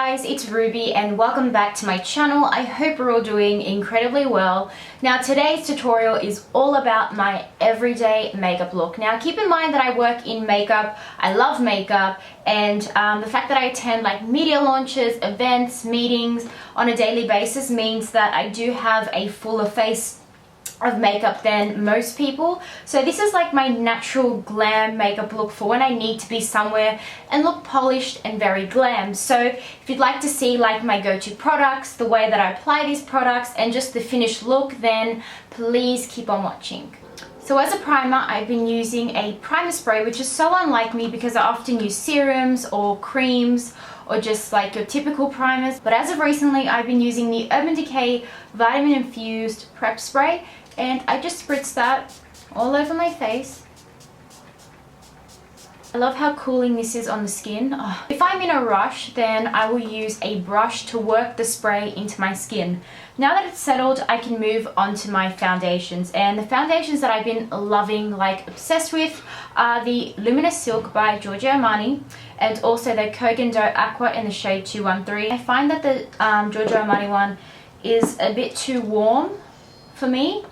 guys, it's Ruby and welcome back to my channel. I hope we're all doing incredibly well. Now today's tutorial is all about my everyday makeup look. Now keep in mind that I work in makeup, I love makeup, and the fact that I attend like media launches, events, meetings on a daily basis means that I do have a fuller face of makeup than most people. So this is like my natural glam makeup look for when I need to be somewhere and look polished and very glam. So if you'd like to see like my go-to products, the way that I apply these products, and just the finished look, then please keep on watching. So as a primer, I've been using a primer spray, which is so unlike me because I often use serums or creams or just like your typical primers. But as of recently, I've been using the Urban Decay Vitamin Infused Prep Spray, and I just spritz that all over my face. I love how cooling this is on the skin. Oh. If I'm in a rush, then I will use a brush to work the spray into my skin. Now that it's settled, I can move on to my foundations. And the foundations that I've been loving, like obsessed with, are the Luminous Silk by Giorgio Armani and also the Kogan Do Aqua in the shade 213. I find that the Giorgio Armani one is a bit too warm for me.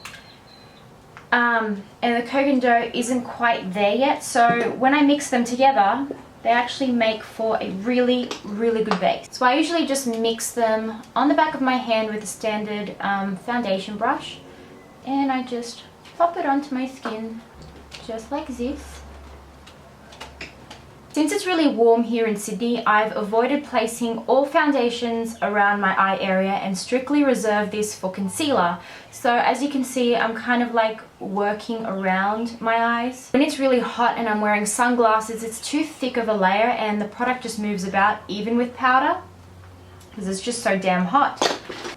And the Kogan Do isn't quite there yet, so when I mix them together, they actually make for a really good base. So I usually just mix them on the back of my hand with a standard foundation brush, and I just pop it onto my skin just like this. Since it's really warm here in Sydney, I've avoided placing all foundations around my eye area and strictly reserved this for concealer. So as you can see, I'm kind of like working around my eyes. When it's really hot and I'm wearing sunglasses, it's too thick of a layer and the product just moves about even with powder because it's just so damn hot.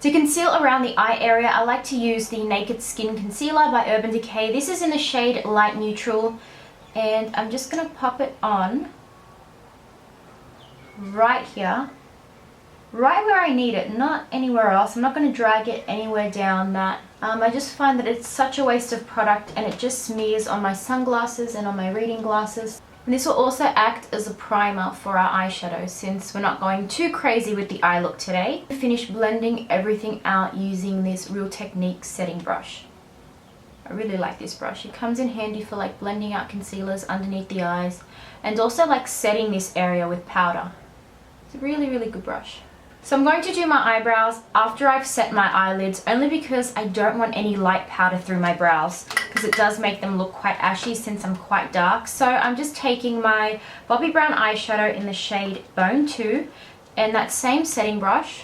To conceal around the eye area, I like to use the Naked Skin Concealer by Urban Decay. This is in the shade Light Neutral, and I'm just going to pop it on right here, right where I need it, not anywhere else. I'm not going to drag it anywhere down that. I just find that it's such a waste of product and it just smears on my sunglasses and on my reading glasses. And this will also act as a primer for our eyeshadow since we're not going too crazy with the eye look today. I finished blending everything out using this Real Techniques setting brush. I really like this brush. It comes in handy for like blending out concealers underneath the eyes and also like setting this area with powder. It's a really good brush. So I'm going to do my eyebrows after I've set my eyelids, only because I don't want any light powder through my brows because it does make them look quite ashy since I'm quite dark. So I'm just taking my Bobbi Brown eyeshadow in the shade Bone 2 and that same setting brush,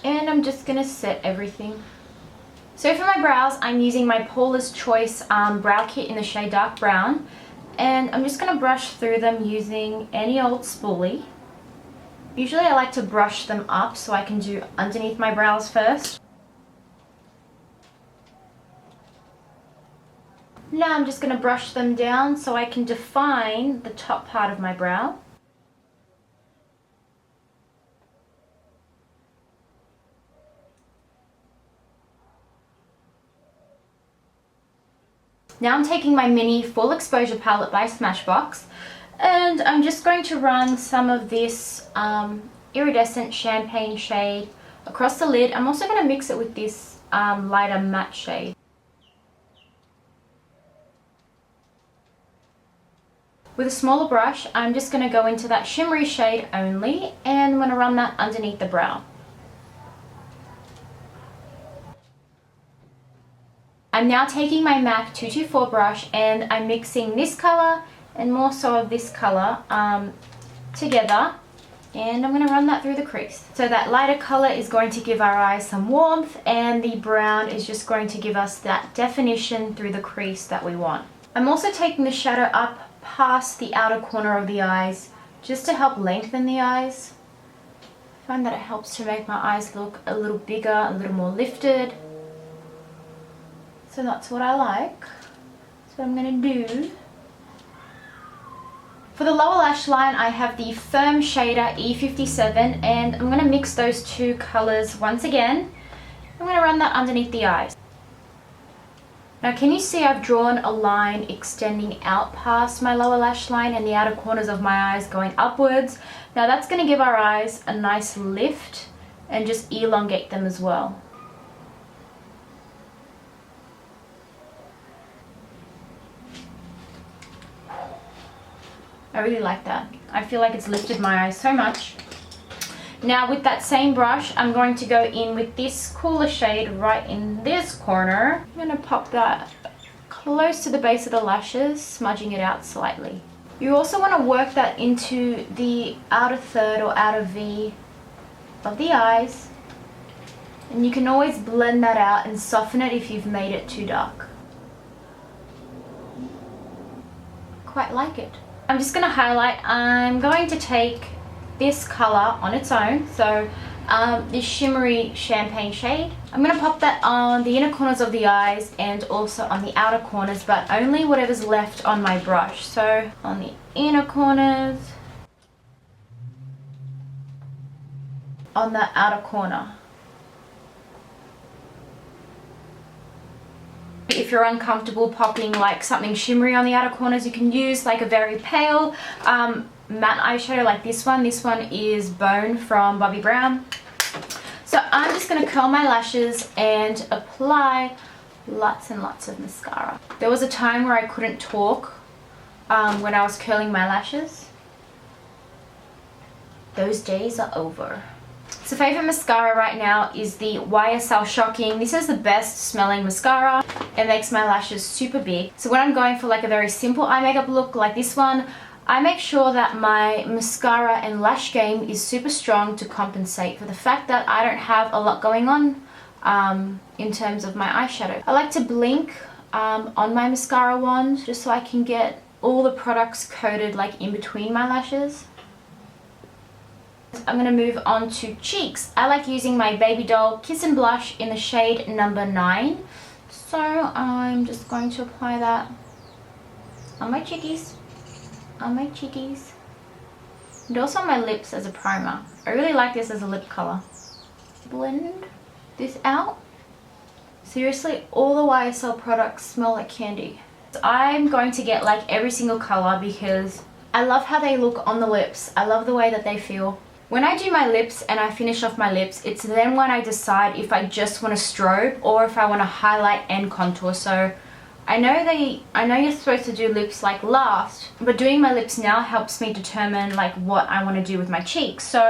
and I'm just going to set everything. So for my brows, I'm using my Paula's Choice brow kit in the shade Dark Brown, and I'm just going to brush through them using any old spoolie. Usually I like to brush them up so I can do underneath my brows first. Now I'm just going to brush them down so I can define the top part of my brow. Now I'm taking my mini full exposure palette by Smashbox, and I'm just going to run some of this iridescent champagne shade across the lid. I'm also going to mix it with this lighter matte shade. With a smaller brush, I'm just going to go into that shimmery shade only, and I'm going to run that underneath the brow. I'm now taking my MAC 224 brush and I'm mixing this color and more so of this color together, and I'm going to run that through the crease. So that lighter color is going to give our eyes some warmth and the brown is just going to give us that definition through the crease that we want. I'm also taking the shadow up past the outer corner of the eyes just to help lengthen the eyes. I find that it helps to make my eyes look a little bigger, a little more lifted. So that's what I like. So I'm going to do. For the lower lash line, I have the Firm Shader E57, and I'm going to mix those two colors once again. I'm going to run that underneath the eyes. Now can you see I've drawn a line extending out past my lower lash line and the outer corners of my eyes going upwards. Now that's going to give our eyes a nice lift and just elongate them as well. I really like that. I feel like it's lifted my eyes so much. Now with that same brush, I'm going to go in with this cooler shade right in this corner. I'm going to pop that close to the base of the lashes, smudging it out slightly. You also want to work that into the outer third or outer V of the eyes. And you can always blend that out and soften it if you've made it too dark. Quite like it. I'm just going to highlight. I'm going to take this color on its own, so this shimmery champagne shade. I'm going to pop that on the inner corners of the eyes and also on the outer corners, but only whatever's left on my brush. So on the inner corners, on the outer corner. If you're uncomfortable popping like something shimmery on the outer corners, you can use like a very pale matte eyeshadow like this one. This one is Bone from Bobbi Brown. So I'm just going to curl my lashes and apply lots and lots of mascara. There was a time where I couldn't talk when I was curling my lashes. Those days are over. So favorite mascara right now is the YSL Shocking. This is the best smelling mascara. It makes my lashes super big. So when I'm going for like a very simple eye makeup look like this one, I make sure that my mascara and lash game is super strong to compensate for the fact that I don't have a lot going on in terms of my eyeshadow. I like to blink on my mascara wand just so I can get all the products coated like in between my lashes. I'm going to move on to cheeks. I like using my Baby Doll Kiss and Blush in the shade number 9. So I'm just going to apply that on my cheekies. On my cheekies. And also on my lips as a primer. I really like this as a lip color. Blend this out. Seriously, all the YSL products smell like candy. I'm going to get like every single color because I love how they look on the lips. I love the way that they feel. When I do my lips and I finish off my lips, it's then when I decide if I just want to strobe or if I want to highlight and contour. So I know you're supposed to do lips like last, but doing my lips now helps me determine like what I want to do with my cheeks. So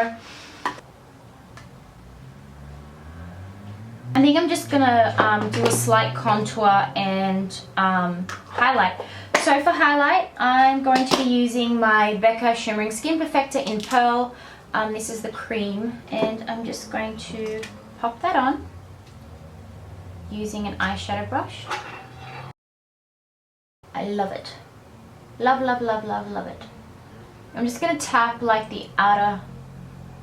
I think I'm just gonna do a slight contour and highlight. So for highlight, I'm going to be using my Becca Shimmering Skin Perfector in Pearl. This is the cream, and I'm just going to pop that on using an eyeshadow brush. I love it. Love, love, love, love, love it. I'm just going to tap like the outer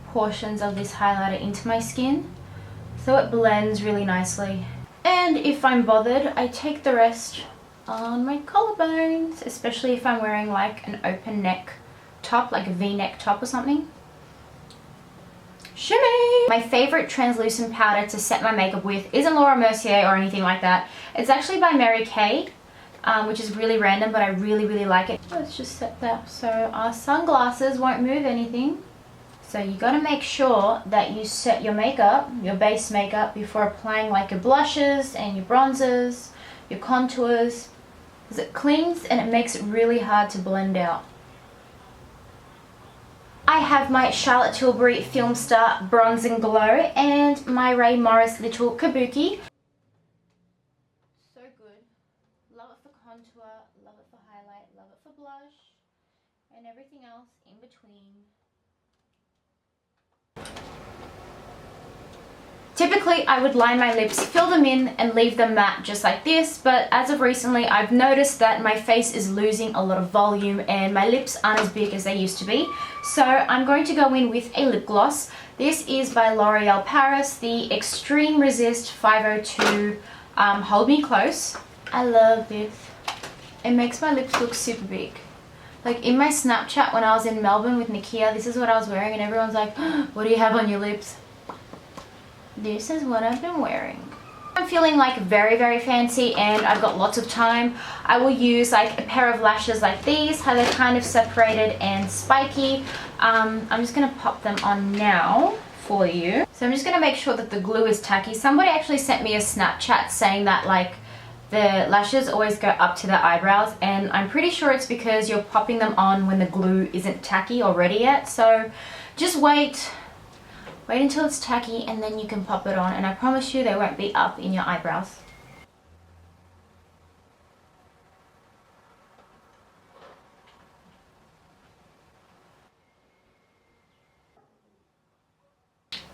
portions of this highlighter into my skin so it blends really nicely. And if I'm bothered, I take the rest on my collarbones, especially if I'm wearing like an open neck top, like a V-neck top or something. Shimmy! My favorite translucent powder to set my makeup with isn't Laura Mercier or anything like that. It's actually by Mary Kay, which is really random, but I really, really like it. Let's just set that so our sunglasses won't move anything. So you got to make sure that you set your makeup, your base makeup, before applying like your blushes and your bronzers, your contours, because it clings and it makes it really hard to blend out. I have my Charlotte Tilbury Filmstar Bronze and Glow and my Ray Morris Little Kabuki. So good. Love it for contour, love it for highlight, love it for blush, and everything else in between. Typically, I would line my lips, fill them in, and leave them matte just like this, but as of recently, I've noticed that my face is losing a lot of volume and my lips aren't as big as they used to be. So I'm going to go in with a lip gloss. This is by L'Oreal Paris, the Extreme Resist 502 Hold Me Close. I love this. It makes my lips look super big. Like in my Snapchat when I was in Melbourne with Nikia, this is what I was wearing and everyone's like, what do you have on your lips? This is what I've been wearing. I'm feeling like very fancy and I've got lots of time, I will use like a pair of lashes like these, how they're kind of separated and spiky. I'm just going to pop them on now for you. So I'm just going to make sure that the glue is tacky. Somebody actually sent me a Snapchat saying that like the lashes always go up to the eyebrows, and I'm pretty sure it's because you're popping them on when the glue isn't tacky or ready yet. So just wait until it's tacky and then you can pop it on, and I promise you they won't be up in your eyebrows.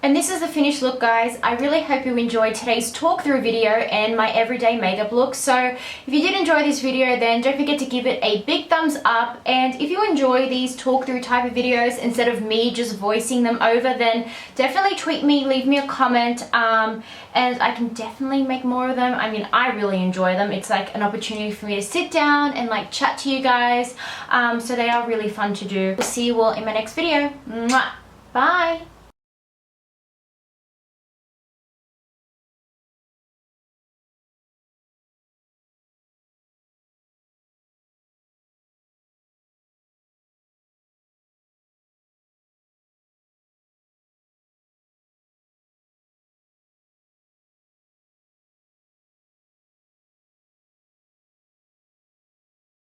And this is the finished look, guys. I really hope you enjoyed today's talk through video and my everyday makeup look. So if you did enjoy this video, then don't forget to give it a big thumbs up. And if you enjoy these talk through type of videos instead of me just voicing them over, then definitely tweet me, leave me a comment, and I can definitely make more of them. I mean, I really enjoy them. It's like an opportunity for me to sit down and like chat to you guys. So they are really fun to do. We'll see you all in my next video. Mwah! Bye!